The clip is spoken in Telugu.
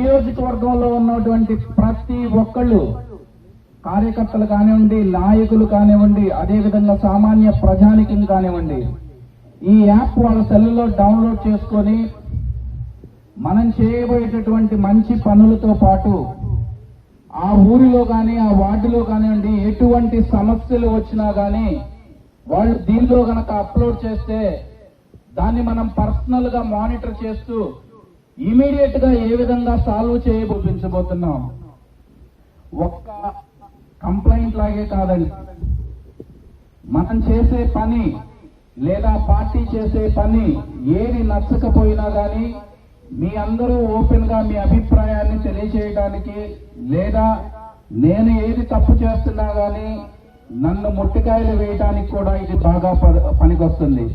నియోజకవర్గంలో ఉన్నటువంటి ప్రతి ఒక్కళ్ళు, కార్యకర్తలు కానివ్వండి, నాయకులు కానివ్వండి, అదేవిధంగా సామాన్య ప్రజానికం కానివ్వండి, ఈ యాప్ వాళ్ళ సెల్లో డౌన్లోడ్ చేసుకొని మనం చేయబోయేటటువంటి మంచి పనులతో పాటు ఆ ఊరిలో కానీ ఆ వార్డులో కానివ్వండి ఎటువంటి సమస్యలు వచ్చినా కానీ వాళ్ళు దీనిలో గనక అప్లోడ్ చేస్తే దాన్ని మనం పర్సనల్ గా మానిటర్ చేస్తూ ఇమీడియట్ గా ఏ విధంగా సాల్వ్ చేయబోతున్నాం. ఒక్క కంప్లైంట్ లాగే కాదండి, మనం చేసే పని లేదా పార్టీ చేసే పని ఏది నచ్చకపోయినా కానీ మీ అందరూ ఓపెన్ గా మీ అభిప్రాయాన్ని తెలియజేయడానికి, లేదా నేను ఏది తప్పు చేస్తున్నా కానీ నన్ను ముట్టికాయలు వేయడానికి కూడా ఇది బాగా పనికొస్తుంది.